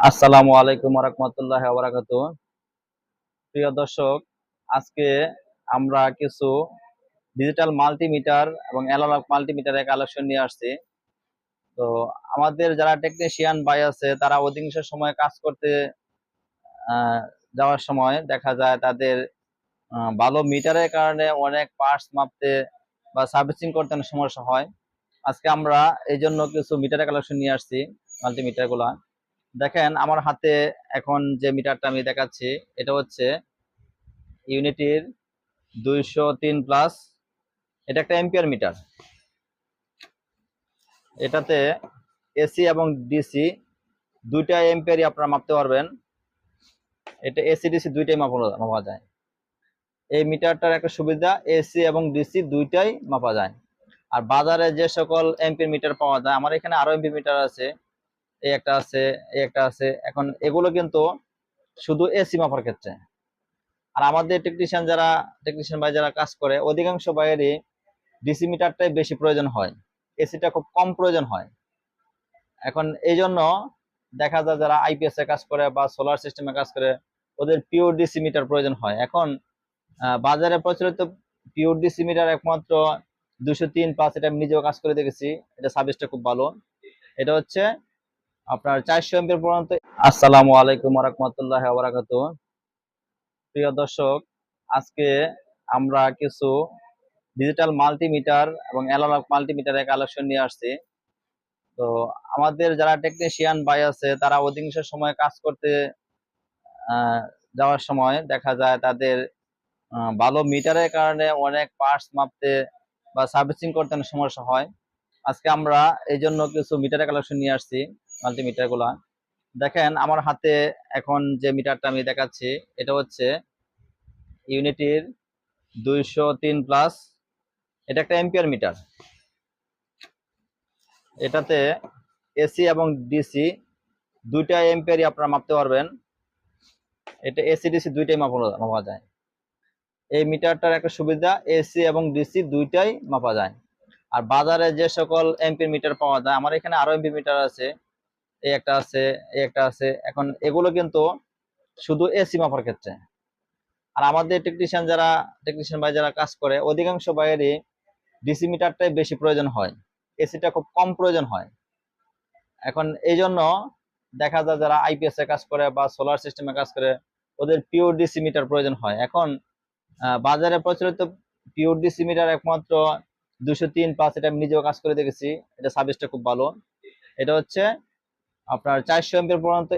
আসসালামু আলাইকুম রাহমাতুল্লাহি ওয়া বারাকাতুহু। প্রিয় দর্শক, আজকে আমরা কিছু ডিজিটাল মাল্টিমিটার এবং অ্যানালগ মাল্টিমিটারের কালেকশন নিয়ে আসছি। তো আমাদের যারা টেকনিশিয়ান ভাই আছে তারা অধিকাংশ সময় কাজ করতে আহ, যাওয়ার সময় দেখা যায় তাদের ভালো মিটারের কারণে অনেক পার্টস মাপতে বা সার্ভিসিং করতে অনেক সমস্যা হয়। আজকে আমরা এই জন্য কিছু মিটারের কালেকশন নিয়ে আসছি, মাল্টিমিটার গুলা। দেখেন আমার হাতে এখন যে মিটারটা আমি দেখাচ্ছি, এটা হচ্ছে ইউনিটির 203 প্লাস। এটা একটা এম্পিয়ার মিটার। এটাতে এসি এবং ডিসি দুইটা এম্পিয়ারই আপনারা মাপতে পারবেন। এটা এসি ডিসি দুইটাই মাপা যায়। এই মিটারটার একটা সুবিধা, এসি এবং ডিসি দুইটাই মাপা যায়। আর বাজারে যে সকল এম্পিয়ার মিটার পাওয়া যায়, আমার এখানে আরো এম্পিয়ার মিটার আছে, এই একটা আছে, এই একটা আছে। এখন এগুলো কিন্তু শুধু এসি মাপার ক্ষেত্রে। আর আমাদের টেকনিশিয়ান ভাই যারা কাজ করে, অধিকাংশ বাইরে ডিসি মিটারটাই বেশি প্রয়োজন হয়, এসিটা খুব কম প্রয়োজন হয়। এখন এই জন্য দেখা যায় যারা আইপিএস এ কাজ করে বা সোলার সিস্টেমে কাজ করে, ওদের পিওর ডিসি মিটার প্রয়োজন হয়। এখন বাজারে প্রচলিত পিওর ডিসি মিটার একমাত্র 203 প্লাস। এটা আমি নিজেও কাজ করে দেখেছি, এটা সার্ভিসটা খুব ভালো। এটা হচ্ছে আপনার 400 এমপিয়ার পর্যন্ত। আসসালামু আলাইকুম রাহমাতুল্লাহি ওয়া বারাকাতুহু। প্রিয় দর্শক, আজকে আমরা কিছু ডিজিটাল মাল্টিমিটার এবং অ্যানালগ মাল্টিমিটারের কালেকশন নিয়ে আসছি। তো আমাদের যারা টেকনিশিয়ান ভাই আছে তারা অধিকাংশ সময় কাজ করতে আহ, যাওয়ার সময় দেখা যায় তাদের ভালো মিটারের কারণে অনেক পার্টস মাপতে বা সার্ভিসিং করতে অনেক সমস্যা হয়। আজকে আমরা এই জন্য কিছু মিটারের কালেকশন নিয়ে আসছি, মাল্টিমিটার গুলা। দেখেন আমার হাতে এখন যে মিটারটা আমি দেখাচ্ছি, এটা হচ্ছে ইউনিটির 203 প্লাস। এটা একটা এম্পিয়ার মিটার। এটাতে এসি এবং ডিসি দুইটা এম্পিয়ারই আপনারা মাপতে পারবেন। এটা এসি ডিসি দুইটাই মাপা যায়। এই মিটারটার একটা সুবিধা, এসি এবং ডিসি দুইটাই মাপা যায়। আর বাজারে যে সকল এম্পিয়ার মিটার পাওয়া যায়, আমার এখানে আরো এম্পিয়ার মিটার আছে, এই একটা আছে, এই একটা আছে। এখন এগুলো কিন্তু শুধু এসি মাপার ক্ষেত্রে। আর আমাদের টেকনিশিয়ান ভাই যারা কাজ করে, অধিকাংশ বাইরে ডিসি মিটারটাই বেশি প্রয়োজন হয়, এসিটা খুব কম প্রয়োজন হয়। এখন এই জন্য দেখা যায় যারা আইপিএস এ কাজ করে বা সোলার সিস্টেমে কাজ করে, ওদের পিওর ডিসি মিটার প্রয়োজন হয়। এখন বাজারে প্রচলিত পিওর ডিসি মিটার একমাত্র 203 প্লাস। এটা আমি নিজেও কাজ করে দেখেছি, এটা সার্ভিসটা খুব ভালো। এটা হচ্ছে আপনার 400 এমপিয়ার পর্যন্ত